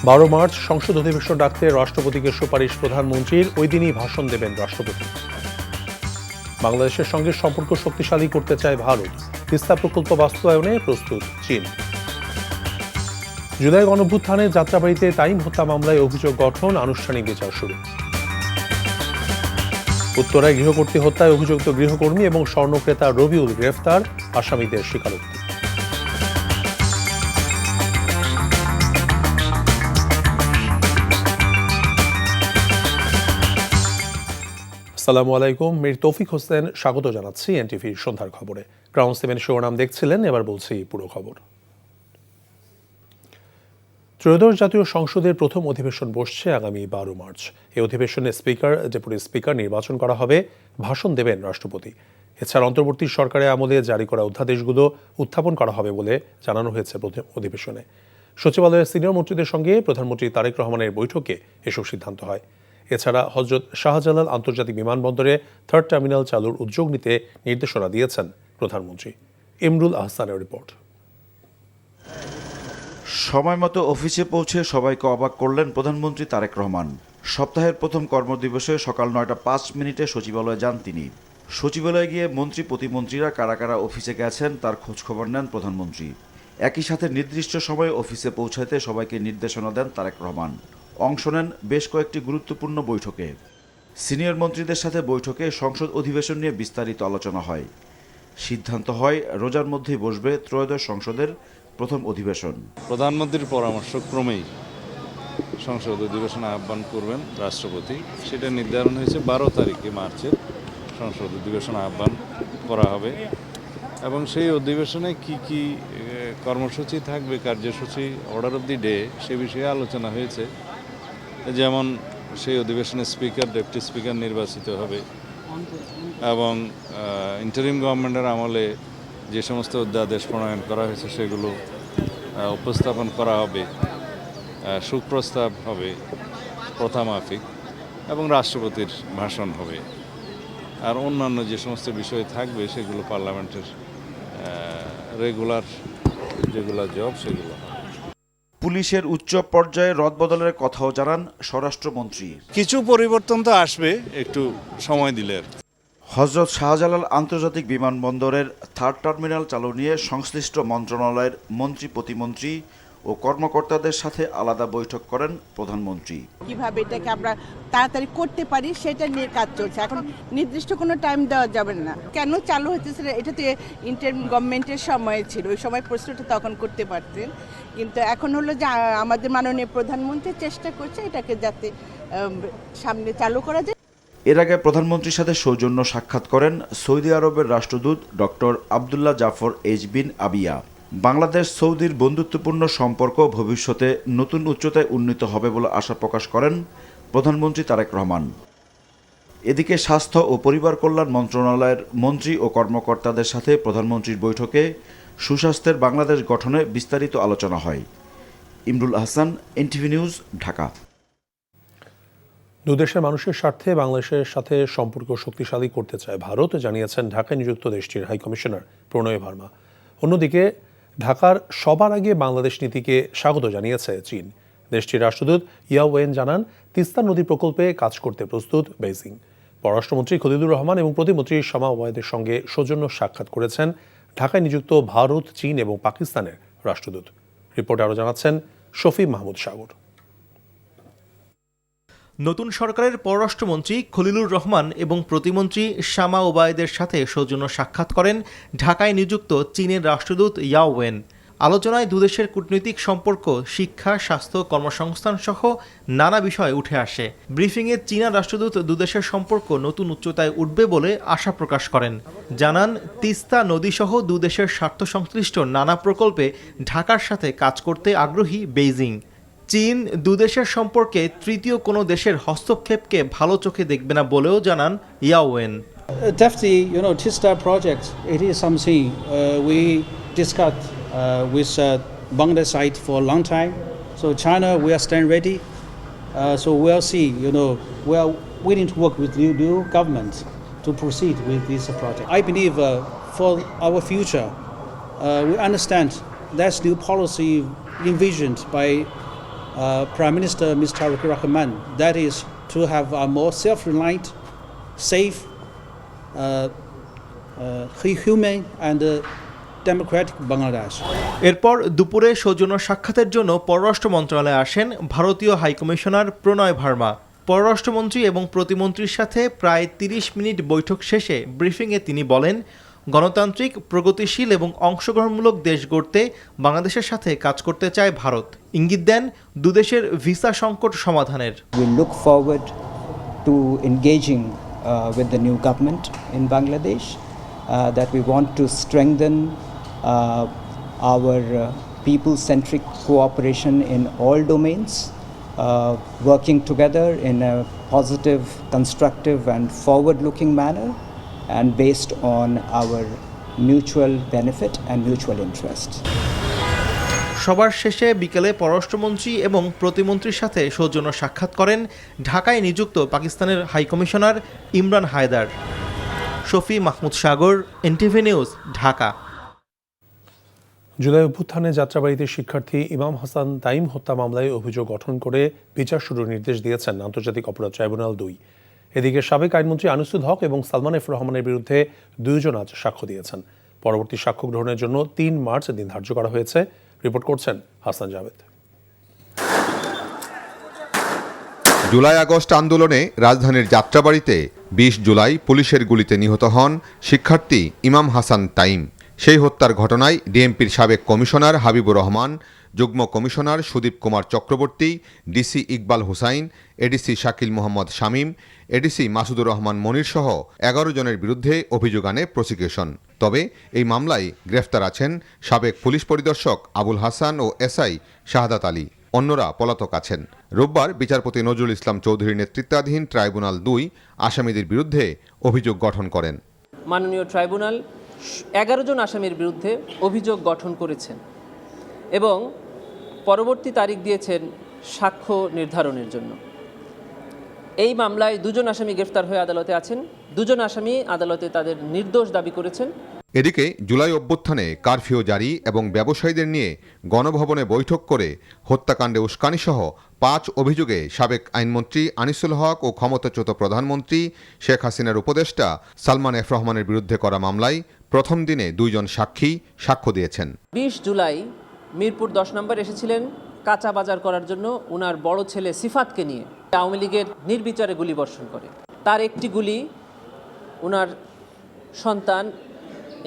12 March সংসদ অধিবেশন ডাকতে রাষ্ট্রপতিকে সুপারিশ প্রধানমন্ত্রীর, ওই দিনই ভাষণ দেবেন রাষ্ট্রপতি। বাংলাদেশের সঙ্গে সম্পর্ক শক্তিশালী করতে চায় ভারত, তিস্তা প্রকল্প বাস্তবায়নে প্রস্তুত চীন। জুলাই গণঅভ্যুত্থানে যাত্রাবাড়ীতে তাইম হত্যা মামলায় অভিযোগ গঠন, আনুষ্ঠানিক বিচার শুরু। উত্তরায় গৃহকর্ত্রী হত্যায় অভিযুক্ত গৃহকর্মী এবং স্বর্ণক্রেতা রবিউল গ্রেফতার, আসামিদের স্বীকারোক্তি। আসসালামু আলাইকুম, মীর তৌফিক হোসেন স্বাগত জানাচ্ছি এনটিভির সন্ধ্যার খবরে। গ্রাউন্ড 7 শিরোনাম দেখছিলেন, এবার বলছি পুরো খবর। ত্রয়োদশ জাতীয় সংসদের প্রথম অধিবেশন বসছে আগামী 12 মার্চ। এই অধিবেশনে স্পিকার, ডেপুটি স্পিকার নির্বাচন করা হবে, ভাষণ দেবেন রাষ্ট্রপতি। এছাড়া অন্তর্বর্তী সরকারের আমলে জারি করা অধ্যাদেশগুলো উত্থাপন করা হবে বলে জানানো হয়েছে প্রথম অধিবেশনে। সচিবালয়ের সিনিয়র মন্ত্রীদের সঙ্গে প্রধানমন্ত্রী তারেক রহমানের বৈঠকে এসব সিদ্ধান্ত হয়। এছাড়া হযরত শাহজালাল আন্তর্জাতিক বিমানবন্দরে 3rd টার্মিনাল চালুর উদ্যোগ নিতে নির্দেশনা দিয়েছেন প্রধানমন্ত্রী। ইমরুল আহসানের রিপোর্ট। সময়মতো অফিসে পৌঁছে সবাইকে অবাক করলেন প্রধানমন্ত্রী তারেক রহমান। সপ্তাহের প্রথম কর্মদিবসে সকাল 9টা 5 মিনিটে সচিবালয়ে যান তিনি। সচিবালয়ে গিয়ে মন্ত্রী প্রতিমন্ত্রীরা কারা কারা অফিসে গেছেন তার খোঁজখবর নেন প্রধানমন্ত্রী। একই সাথে নির্দিষ্ট সময়ে অফিসে পৌঁছাতে সবাইকে নির্দেশনা দেন তারেক রহমান। অংশ নেন বেশ কয়েকটি গুরুত্বপূর্ণ বৈঠকে। সিনিয়র মন্ত্রীদের সাথে বৈঠকে সংসদ অধিবেশন নিয়ে বিস্তারিত আলোচনা হয়। সিদ্ধান্ত হয় রোজার মধ্যেই বসবে ত্রয়োদশ সংসদের প্রথম অধিবেশন। প্রধানমন্ত্রীর পরামর্শক্রমেই সংসদ অধিবেশন আহ্বান করবেন রাষ্ট্রপতি। সেটা নির্ধারণ হয়েছে 12 তারিখে মার্চের সংসদ অধিবেশন আহ্বান করা হবে এবং সেই অধিবেশনে কি কি কর্মসূচি থাকবে, কার্যসূচি, অর্ডার অফ দি ডে, সে বিষয়ে আলোচনা হয়েছে। যেমন সেই অধিবেশনে স্পিকার, ডেপুটি স্পিকার নির্বাচিত হবে এবং ইন্টারিম গভর্নমেন্টের আমলে যে সমস্ত অধ্যাদেশ প্রণয়ন করা হয়েছে সেগুলো উপস্থাপন করা হবে, সুপ্রস্তাব হবে প্রথা মাফিক এবং রাষ্ট্রপতির ভাষণ হবে। আর অন্যান্য যে সমস্ত বিষয় থাকবে সেগুলো পার্লামেন্টের রেগুলার যেগুলো জব সেগুলো। পুলিশের উচ্চ পর্যায়ে রদবদলের কথাও জানান স্বরাষ্ট্রমন্ত্রী। কিছু পরিবর্তন তো আসবে, একটু সময় দিলে। হযরত শাহজালাল আন্তর্জাতিক বিমানবন্দরের 3rd টার্মিনাল চালু নিয়ে সংশ্লিষ্ট মন্ত্রণালয়ের মন্ত্রী, প্রতিমন্ত্রী ও কর্মকর্তাদের সাথে আলাদা বৈঠক করেন প্রধানমন্ত্রী। কিভাবে এটাকে আমরা তাড়াতাড়ি করতে পারি সেটা নিয়ে কাজ চলছে। এখন নির্দিষ্ট কোনো টাইম দেওয়া যাবে না। কেন চালু হতেছে এটা তো ইন্টারিম গভর্নমেন্টের সময় ছিল, ওই সময় প্রশ্নটা তখন করতে পারতেন। কিন্তু এখন হলো যে আমাদের মাননীয় প্রধানমন্ত্রী চেষ্টা করছে এটাকে যাতে সামনে চালু করা যায়। এর আগে প্রধানমন্ত্রীর সাথে সৌজন্য সাক্ষাৎ করেন সৌদি আরবের রাষ্ট্রদূত ডক্টর আবদুল্লাহ জাফর এইচ বিন আবিয়া। বাংলাদেশ সৌদির বন্ধুত্বপূর্ণ সম্পর্ক ভবিষ্যতে নতুন উচ্চতায় উন্নীত হবে বলে আশা প্রকাশ করেন প্রধানমন্ত্রী তারেক রহমান। এদিকে স্বাস্থ্য ও পরিবার কল্যাণ মন্ত্রণালয়ের মন্ত্রী ও কর্মকর্তাদের সাথে প্রধানমন্ত্রীর বৈঠকে সুস্বাস্থ্যের বাংলাদেশ গঠনে বিস্তারিত আলোচনা হয়। Imrul Ahsan, NTV news, Dhaka. দুদেশের মানুষের স্বার্থে বাংলাদেশের সাথে সম্পর্ক শক্তিশালী করতে চায় ভারত, জানিয়েছেন ঢাকায় নিযুক্ত দেশটির হাইকমিশনার প্রণয় ভার্মা। অন্যদিকে ঢাকার সবার আগে বাংলাদেশ নীতিকে স্বাগত জানিয়েছে চীন। দেশটির রাষ্ট্রদূত ইয়া ওয়েন জানান, তিস্তা নদী প্রকল্পে কাজ করতে প্রস্তুত বেইজিং। পররাষ্ট্রমন্ত্রী খলিলুর রহমান এবং প্রতিমন্ত্রী শামা ওবায়েদের সঙ্গে সৌজন্য সাক্ষাৎ করেছেন ঢাকায় নিযুক্ত ভারত, চীন এবং পাকিস্তানের রাষ্ট্রদূত। রিপোর্টে আরও জানাচ্ছেন শফি মাহমুদ সাগর। নতুন সরকারের পররাষ্ট্রমন্ত্রী খলিলুর রহমান এবং প্রতিমন্ত্রী শামা ওবায়েদের সাথে সৌজন্য সাক্ষাৎ করেন ঢাকায় নিযুক্ত চীনের রাষ্ট্রদূত ইয়া ওয়েন। আলোচনায় দুদেশের কূটনৈতিক সম্পর্ক, শিক্ষা, স্বাস্থ্য, কর্মসংস্থান সহ নানা বিষয় উঠে আসে। ব্রিফিংয়ে চীনা রাষ্ট্রদূত দুদেশের সম্পর্ক নতুন উচ্চতায় উঠবে বলে আশা প্রকাশ করেন। জানান, তিস্তা নদীসহ দুদেশের স্বার্থ সংশ্লিষ্ট নানা প্রকল্পে ঢাকার সাথে কাজ করতে আগ্রহী বেইজিং। চীন দুদেশের সম্পর্কে তৃতীয় কোনো দেশের হস্তক্ষেপকে ভালো চোখে দেখবে না বলেও জানান ইয়া when. Definitely, Tista project, it is something we discussed with Bangladesh side for a long time. So China, we are stand ready. So we'll see, we are willing to work with new government to proceed with this project. I believe for our future, we understand that's new policy envisioned by Prime Minister Ms. Tariq Rahman, that is to have a more self-reliant, safe, humane and democratic Bangladesh. এরপর দুপুরে সৌজন্য সাক্ষাতের জন্য পররাষ্ট্র মন্ত্রণালয়ে আসেন ভারতীয় high commissioner প্রণয় ভার্মা। পররাষ্ট্রমন্ত্রী এবং প্রতিমন্ত্রীর সাথে প্রায় ৩০ মিনিট বৈঠক শেষে ব্রিফিংয়ে তিনি বলেন, গণতান্ত্রিক, প্রগতিশীল এবং অংশগ্রহণমূলক দেশ গড়তে বাংলাদেশের সাথে কাজ করতে চায় ভারত। ইঙ্গিত দেন দুদেশের ভিসা সংকট সমাধানের। We look forward to engaging with the new government in Bangladesh, that we want to strengthen our people-centric cooperation in all domains, working together in a positive, constructive and forward-looking manner and based on our mutual benefit and mutual interest. সবার শেষে বিকেলে পররাষ্ট্রমন্ত্রী এবং প্রতিমন্ত্রীর সাথে সৌজন্য সাক্ষাৎ করেন ঢাকায় নিযুক্ত পাকিস্তানের হাইকমিশনার ইমরান হায়দার। শফি মাহমুদ সাগর, এনটিভি নিউজ, ঢাকা। জুলাই অভ্যুত্থানে যাত্রাবাড়িতে শিক্ষার্থী ইমাম হাসান তাইম হত্যা মামলায় অভিযোগ গঠন করে বিচার শুরুর নির্দেশ দিয়েছেন আন্তর্জাতিক অপরাধ ট্রাইব্যুনাল ২। এদিকে সাবেক আইনমন্ত্রী আনিসুল হক এবং সালমান এফ রহমানের বিরুদ্ধে দুইজন আজ সাক্ষ্য দিয়েছেন। পরবর্তী সাক্ষ্য গ্রহণের জন্য ৩ মার্চ দিন ধার্য করা হয়েছে। রিপোর্ট করছেন হাসান জাভেদ। জুলাই আগস্ট আন্দোলনে রাজধানীর যাত্রাবাড়িতে ২০ জুলাই পুলিশের গুলিতে নিহত হন শিক্ষার্থী ইমাম হাসান তাইম। সেই হত্যার ঘটনায় ডিএমপির সাবেক কমিশনার হাবিবুর রহমান, যুগ্ম commissioner Sudip Kumar Chakraborty, DC Iqbal Hussain, ADC Shakil Mohammad Shamim, ADC Masudur Rahman Monir সহ ১১ জনের বিরুদ্ধে অভিযোগ আনে প্রসিকিউশন। তবে এই মামলায় গ্রেফতার আছেন সাবেক পুলিশ পরিদর্শক আবুল হাসান ও এসআই শাহাদাত আলী। অন্যরা পলাতক আছেন। রোববার বিচারপতি নজরুল ইসলাম চৌধুরীর নেতৃত্বাধীন ট্রাইব্যুনাল ২ আসামিদের বিরুদ্ধে অভিযোগ গঠন করেন। মাননীয় ট্রাইব্যুনাল ১১ জন আসামির বিরুদ্ধে অভিযোগ গঠন করেছেন এবং পরবর্তী তারিখ দিয়েছেন সাক্ষ্য নির্ধারণের জন্য। এই মামলায় ২ জন আসামি গ্রেফতার হয়ে আদালতে আছেন। ২ জন আসামি আদালতে তাদের নির্দোষ দাবি করেছেন। এদিকে জুলাই অভ্যুত্থানে কারফিউ জারি এবং ব্যবসায়ীদের নিয়ে গণভবনে বৈঠক করে হত্যাকাণ্ডে উস্কানিসহ ৫ অভিযোগে সাবেক আইনমন্ত্রী আনিসুল হক ও ক্ষমতাচ্যুত প্রধানমন্ত্রী শেখ হাসিনার উপদেষ্টা সালমান এফ রহমানের বিরুদ্ধে করা মামলায় প্রথম দিনে ২ জন সাক্ষী সাক্ষ্য দিয়েছেন। ২০ জুলাই মিরপুর ১০ নম্বর এসেছিলেন কাঁচা বাজার করার জন্য উনার বড় ছেলে সিফাতকে নিয়ে। আওয়ামী লীগের নির্বিচারে গুলি বর্ষণ করে। তার একটি গুলি উনার সন্তান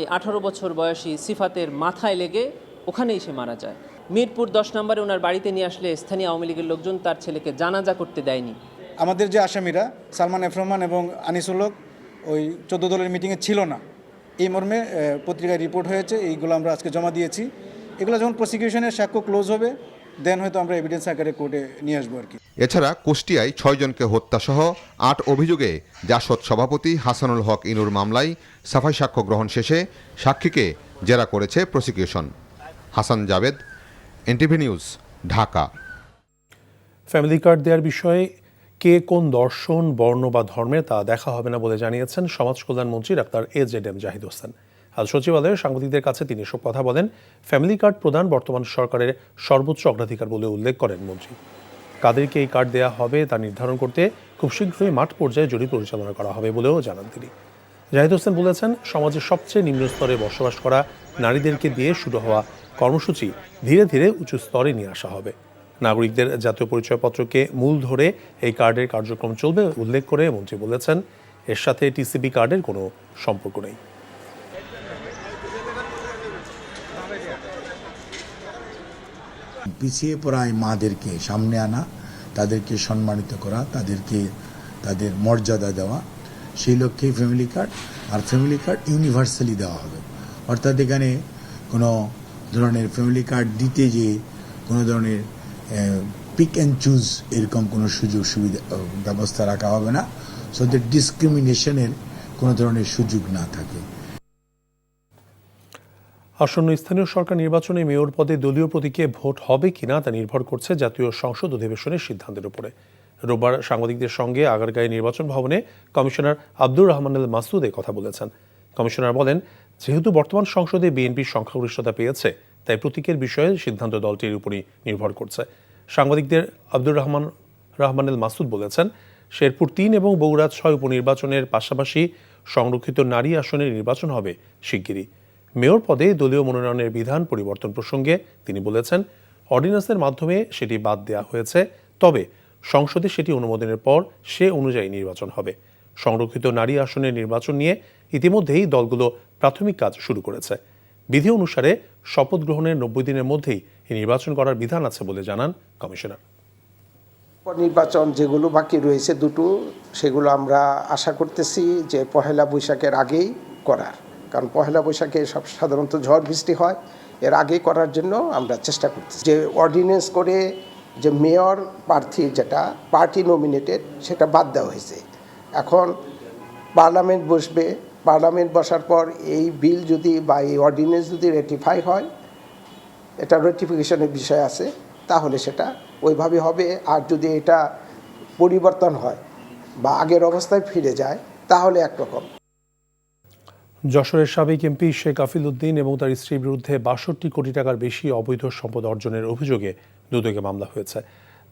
এই ১৮ বছর বয়সী সিফাতের মাথায় লেগে ওখানেই সে মারা যায়। মিরপুর ১০ নম্বরে ওনার বাড়িতে নিয়ে আসলে স্থানীয় আওয়ামী লীগের লোকজন তার ছেলেকে জানাজা করতে দেয়নি। আমাদের যে আসামিরা সালমান এফ রহমান এবং আনিসুল হক ওই ১৪ দলের মিটিংয়ে ছিল না, এই মর্মে পত্রিকায় রিপোর্ট হয়েছে। এইগুলো আমরা আজকে জমা দিয়েছি। এগুলো যখন প্রসিকিউশনের সাক্ষ্য ক্লোজ হবে দেন হয়তো আমরা এভিডেন্স আকারে কোর্টে নিয়ে আসবো আর কি। এছাড়া কুষ্টিয়ায় ৬ জনকে হত্যাসহ ৮ অভিযোগে জাসদ সভাপতি হাসানুল হক ইনুর মামলায় সাফাই সাক্ষ্য গ্রহণ শেষে সাক্ষীকে জেরা করেছে prosecution. Hasan Javed, NTV news, Dhaka. Family card দেওয়ার বিষয়ে কে কোন দর্শন, বর্ণ বা ধর্মের তা দেখা হবে না বলে জানিয়েছেন সমাজ কল্যাণমন্ত্রী ডাক্তার AJM জাহিদ হোসেন। আজ সচিবালয়ে সাংবাদিকদের কাছে তিনি এসব কথা বলেন। ফ্যামিলি কার্ড প্রদান বর্তমান সরকারের সর্বোচ্চ অগ্রাধিকার বলে উল্লেখ করেন মন্ত্রী। কাদেরকে এই কার্ড দেওয়া হবে তা নির্ধারণ করতে খুব শীঘ্রই মাঠ পর্যায়ে জরিপ পরিচালনা করা হবে বলেও জানান তিনি। জাহিদ হোসেন বলেছেন, সমাজের সবচেয়ে নিম্ন স্তরে বসবাস করা নারীদেরকে দিয়ে শুরু হওয়া কর্মসূচি ধীরে ধীরে উঁচু স্তরে নিয়ে আসা হবে। নাগরিকদের জাতীয় পরিচয়পত্রকে মূল ধরে এই কার্ডের কার্যক্রম চলবে উল্লেখ করে মন্ত্রী বলেছেন, এর সাথে টিসিবি কার্ডের কোনো সম্পর্ক নেই। পিছিয়ে পড়া মাদেরকে সামনে আনা, তাদেরকে সম্মানিত করা, তাদেরকে তাদের মর্যাদা দেওয়া, সেই লক্ষ্যেই ফ্যামিলি কার্ড। আর ফ্যামিলি কার্ড ইউনিভার্সালি দেওয়া হবে, অর্থাৎ এখানে কোনো ধরনের ফ্যামিলি কার্ড দিতে যে কোনো ধরনের পিক অ্যান্ড চুজ এরকম কোনো সুযোগ সুবিধা ব্যবস্থা রাখা হবে না, সো দ্যাট ডিসক্রিমিনেশনের কোনো ধরনের সুযোগ না থাকে। আসন্ন স্থানীয় সরকার নির্বাচনে মেয়র পদে দলীয় প্রতীকে ভোট হবে কিনা তা নির্ভর করছে জাতীয় সংসদ অধিবেশনের সিদ্ধান্তের উপরে। রোববার সাংবাদিকদের সঙ্গে আগারগাঁও নির্বাচন ভবনে কমিশনার আব্দুর রহমানুল মাসুদ কথা বলেছেন। কমিশনার বলেন, যেহেতু বর্তমান সংসদে বিএনপির সংখ্যাগরিষ্ঠতা পেয়েছে, তাই প্রতীকের বিষয়ে সিদ্ধান্ত দলটির উপরই নির্ভর করছে। সাংবাদিকদের আব্দুর রহমানুল মাসুদ বলেছেন, শেরপুর ৩ এবং বগুড়া ৬ উপনির্বাচনের পাশাপাশি সংরক্ষিত নারী আসনের নির্বাচন হবে শিগগিরই। মেয়র পদে দলীয় মনোনয়নের বিধান পরিবর্তন প্রসঙ্গে তিনি বলেছেন, অর্ডিন্যান্সের মাধ্যমে সেটি বাদ দেওয়া হয়েছে, তবে সংসদে সেটি অনুমোদনের পর সে অনুযায়ী নির্বাচন হবে। সংরক্ষিত নারী আসনের নির্বাচন নিয়ে ইতিমধ্যেই দলগুলো প্রাথমিক কাজ শুরু করেছে। বিধি অনুসারে শপথ গ্রহণের ৯০ দিনের মধ্যেই এই নির্বাচন করার বিধান আছে বলে জানান কমিশনার। নির্বাচন যেগুলো বাকি রয়েছে দুটো, সেগুলো আমরা আশা করতেছি যে পহেলা বৈশাখের আগেই করার, কারণ পহেলা বৈশাখে সব সাধারণত ঝড় বৃষ্টি হয়, এর আগেই করার জন্য আমরা চেষ্টা করতেছি। যে অর্ডিন্যান্স করে যে মেয়র প্রার্থী যেটা পার্টি নমিনেটেড সেটা বাদ দেওয়া হয়েছে। এখন পার্লামেন্ট বসবে, পার্লামেন্ট বসার পর এই বিল যদি বা এই অর্ডিন্যান্স যদি রেটিফাই হয়, এটা রেটিফিকেশনের বিষয় আছে, তাহলে সেটা ওইভাবে হবে। আর যদি এটা পরিবর্তন হয় বা আগের অবস্থায় ফিরে যায় তাহলে একরকম। যশোরের সাবেক এমপি শেখ আফিল উদ্দিন এবং তার স্ত্রীর বিরুদ্ধে ৬২ কোটি টাকার বেশি অবৈধ সম্পদ অর্জনের অভিযোগে দুদকে মামলা হয়েছে।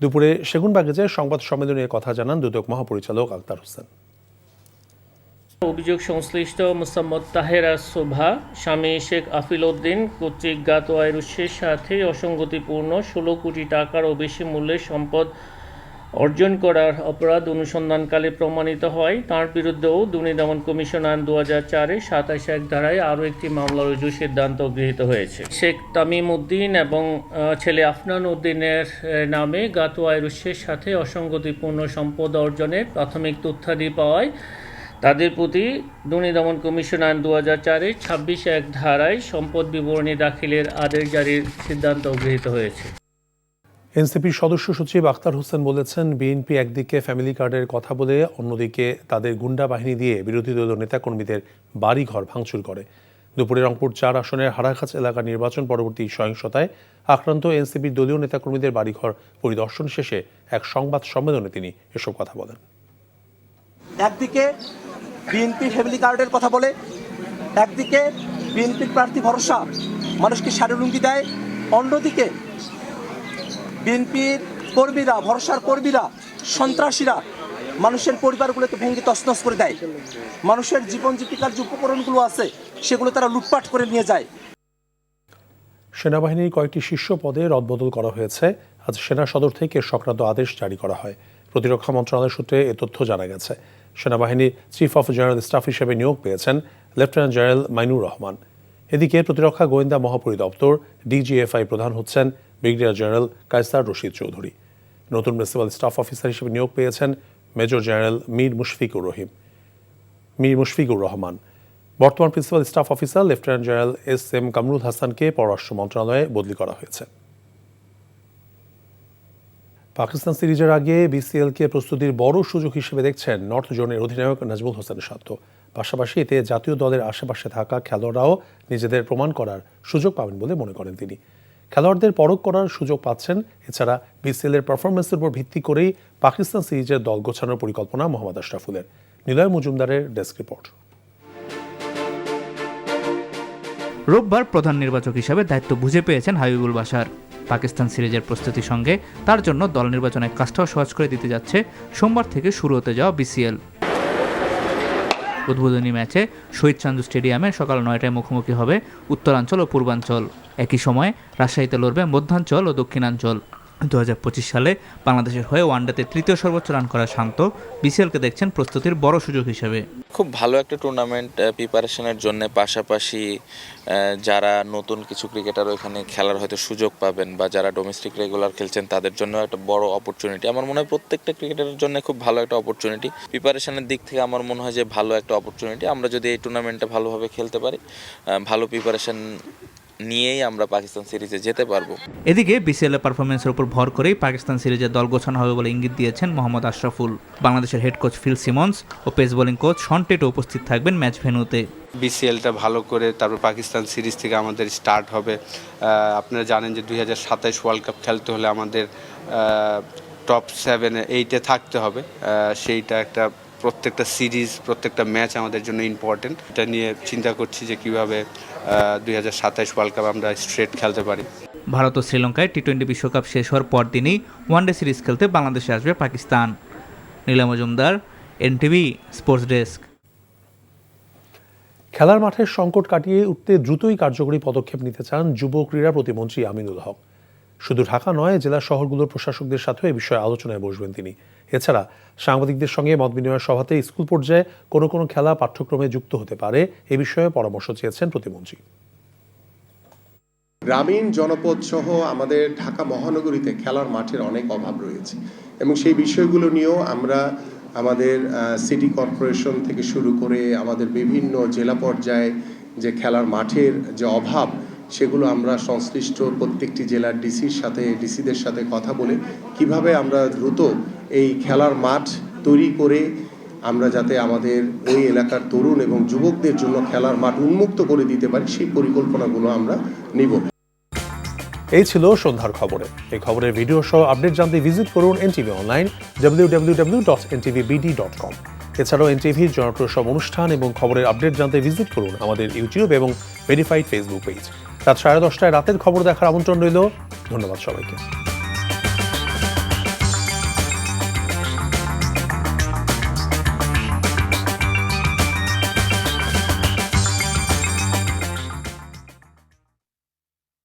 দুপুরে সেগুনবাগিচে সংবাদ সম্মেলনে কথা জানান দুদক মহাপরিচালক আখতার হোসেন। অভিযোগ সংশ্লিষ্ট মোসাম্মদ তাহেরা শোভা স্বামী শেখ আফিল উদ্দিন কর্তৃক জ্ঞাত আয়ের উৎসের সাথে অসঙ্গতিপূর্ণ ১৬ কোটি টাকারও বেশি মূল্যের সম্পদ অর্জন করার অপরাধ অনুসন্ধানকালে প্রমাণিত হয়। তার বিরুদ্ধেও দুর্নীতি দমন কমিশন আইন ২০০৪-এর ২৭(১) ধারায় আরও একটি মামলা রুজুর সিদ্ধান্ত গৃহীত হয়েছে। শেখ তামিম উদ্দিন এবং ছেলে আফনান উদ্দিনের নামে জ্ঞাত আয়ের উৎসের সাথে অসঙ্গতিপূর্ণ সম্পদ অর্জনের প্রাথমিক তথ্যাদি পাওয়ায় তাদের প্রতি দুর্নীতি দমন কমিশন আইন ২০০৪-এর ২৬(১) ধারায় সম্পদ বিবরণী দাখিলের আদেশ জারির সিদ্ধান্ত গৃহীত হয়েছে। এনসিপির সদস্য সচিব আখতার হোসেন বলেছেন, বিএনপি একদিকে ফ্যামিলি কার্ডের কথা বলে অন্যদিকে তাদের গুন্ডা বাহিনী দিয়ে বিরোধী দলীয় নেতাকর্মীদের বাড়িঘর ভাঙচুর করে। দুপুরে রংপুর ৪ আসনের হারাখাঁচ এলাকার নির্বাচন পরবর্তী সহিংসতায় আক্রান্ত এনসিপির দলীয় নেতাকর্মীদের বাড়িঘর পরিদর্শন শেষে এক সংবাদ সম্মেলনে তিনি এসব কথা বলেন। একদিকে বিএনপি ফ্যামিলি কার্ডের কথা বলে, একদিকে বিএনপির প্রার্থী ভরসা মানুষকে শাড়ি দেয়, অন্যদিকে বিএনপির কর্মীরা, ভরসার কর্মীরা, সন্ত্রাসীরা মানুষের পরিবারগুলোকে ভেঙে তছনছ করে দেয়। মানুষের জীবন জীবিকার যে উপকরণগুলো আছে সেগুলো তারা লুটপাট করে নিয়ে যায়। সেনাবাহিনীর কয়েকটি শীর্ষ পদে রদবদল করা হয়েছে। আজ সেনা সদর থেকে সংক্রান্ত আদেশ জারি করা হয়। প্রতিরক্ষা মন্ত্রণালয় সূত্রে এ তথ্য জানা গেছে। সেনাবাহিনীর চিফ অফ জেনারেল স্টাফ হিসেবে নিয়োগ পেয়েছেন লেফটেন্যান্ট জেনারেল মাইনুর রহমান। এদিকে প্রতিরক্ষা গোয়েন্দা মহাপরিদপ্তর ডিজিএফআই প্রধান হচ্ছেন ব্রিগেডিয়ার জেনারেল কায়সার রশিদ চৌধুরী। নতুন প্রিন্সিপাল স্টাফ অফিসার হিসেবে নিয়োগ পেয়েছেন মেজর জেনারেল মীর মুশফিকুর রহমান। বর্তমান principal staff officer lieutenant general SM. Kamrul হাসানকে পররাষ্ট্র মন্ত্রণালয়ে বদলি করা হয়েছে। পাকিস্তান সিরিজের আগে বিসিএলকে প্রস্তুতির বড় সুযোগ হিসেবে দেখছেন নর্থ জোনের অধিনায়ক নাজমুল হোসেন শান্ত। পাশাপাশি এতে জাতীয় দলের আশেপাশে থাকা খেলোয়াড়রাও নিজেদের প্রমাণ করার সুযোগ পাবেন বলে মনে করেন তিনি। খেলোয়াড়দের পরখ করার সুযোগ পাচ্ছেন। এছাড়া বিসিএলের পারফরমেন্সের উপর ভিত্তি করেই পাকিস্তান সিরিজের দল গোছানোর পরিকল্পনা মোহাম্মদ আশরাফুলের। নিলয় মজুমদারের ডেস্ক রিপোর্ট। রোববার প্রধান নির্বাচক হিসেবে দায়িত্ব বুঝে পেয়েছেন হাবিবুল বাশার। পাকিস্তান সিরিজের প্রস্তুতির সঙ্গে তার জন্য দল নির্বাচনের কাজটাও সহজ করে দিতে যাচ্ছে সোমবার থেকে শুরু হতে যাওয়া বিসিএল। উদ্বোধনী ম্যাচে শহীদ চান্দু স্টেডিয়ামে সকাল ৯টায় মুখোমুখি হবে উত্তরাঞ্চল ও পূর্বাঞ্চল। একই সময়ে রাজশাহীতে লড়বে মধ্যাঞ্চল ও দক্ষিণাঞ্চল। ২০২৫ সালে বাংলাদেশের হয়ে ওয়ানডেতে তৃতীয় সর্বোচ্চ রান করা শান্ত বিসিএলকে দেখছেন প্রস্তুতির বড় সুযোগ হিসেবে। খুব ভালো একটা টুর্নামেন্ট প্রিপারেশনের জন্য, পাশাপাশি যারা নতুন কিছু ক্রিকেটার ওখানে খেলার হয়তো সুযোগ পাবেন বা যারা ডোমেস্টিক রেগুলার খেলছেন তাদের জন্য একটা বড় অপরচুনিটি। আমার মনে হয় প্রত্যেকটা ক্রিকেটারের জন্য খুব ভালো একটা অপরচুনিটি। প্রিপারেশনের দিক থেকে আমার মনে হয় যে ভালো একটা অপরচুনিটি। আমরা যদি এই টুর্নামেন্টে ভালোভাবে খেলতে পারি, ভালো প্রিপারেশন নিয়েই আমরা পাকিস্তান সিরিজে যেতে পারবো। এদিকে বিসিএল পারফরমেন্সের উপর ভর করেই পাকিস্তান সিরিজের দল গোছানো হবে বলে ইঙ্গিত দিয়েছেন মোহাম্মদ আশরাফুল। বাংলাদেশের হেড কোচ ফিল সিমন্স ও পেস বোলিং কোচ শন টেটও উপস্থিত থাকবেন ম্যাচ ভেন্যুতে। বিসিএলটা ভালো করে তারপর পাকিস্তান সিরিজ থেকে আমাদের স্টার্ট হবে। আপনারা জানেন যে 2027 ওয়ার্ল্ড কাপ খেলতে হলে আমাদের টপ 7-8-এ থাকতে হবে। সেইটা একটা প্রত্যেকটা সিরিজ, প্রত্যেকটা ম্যাচ আমাদের জন্য ইম্পর্টেন্ট। এটা নিয়ে চিন্তা করছি যে কীভাবে 2027 ওয়ার্ল্ড কাপ আমরা স্ট্রেট খেলতে পারি। ভারত ও শ্রীলঙ্কায় টি-20 বিশ্বকাপ শেষ হওয়ার পরদিনই ওয়ানডে সিরিজ খেলতে বাংলাদেশে আসবে পাকিস্তান। নীলা মজুমদার, এনটিভি স্পোর্টস ডেস্ক। খেলার মাঠের সংকট কাটিয়ে উঠতে দ্রুতই কার্যকরী পদক্ষেপ নিতে চান যুব ক্রীড়া প্রতিমন্ত্রী আমিনুল হক। শুধু ঢাকা নয়, জেলা শহরগুলোর প্রশাসকদের সাথেও এ বিষয়ে আলোচনায় বসবেন তিনি। এছাড়া সাংবাদিকদের সঙ্গে মত বিনিময় সভাতে স্কুল পর্যায়ে কোনো কোনো খেলা পাঠ্যক্রমে যুক্ত হতে পারে এ বিষয়ে পরামর্শ চেয়েছেন প্রতিমন্ত্রী। গ্রামীণ জনপদ সহ আমাদের ঢাকা মহানগরীতে খেলার মাঠের অনেক অভাব রয়েছে এবং সেই বিষয়গুলো নিয়েও আমরা আমাদের সিটি কর্পোরেশন থেকে শুরু করে আমাদের বিভিন্ন জেলা পর্যায়ে যে খেলার মাঠের যে অভাব সেগুলো আমরা সংশ্লিষ্ট প্রত্যেকটি জেলার ডিসিদের সাথে কথা বলে কিভাবে আমরা দ্রুত এই খেলার মাঠ তৈরি করে আমরা যাতে আমাদের ওই এলাকার তরুণ এবং যুবকদের জন্য খেলার মাঠ উন্মুক্ত করে দিতে পারি সেই পরিকল্পনাগুলো আমরা নিব। এই ছিল সন্ধ্যার খবরে। এই খবরের ভিডিও সহ আপডেট জানতে ভিজিট করুন এনটিভি অনলাইন www.ntvbd.com। এছাড়াও এনটিভির জনপ্রিয় সব অনুষ্ঠান এবং খবরের আপডেট জানতে ভিজিট করুন আমাদের ইউটিউব এবং ভেরিফাইড ফেসবুক পেজ। রাত 10:30 রাতের খবর দেখার আমন্ত্রণ রইল। ধন্যবাদ সবাইকে।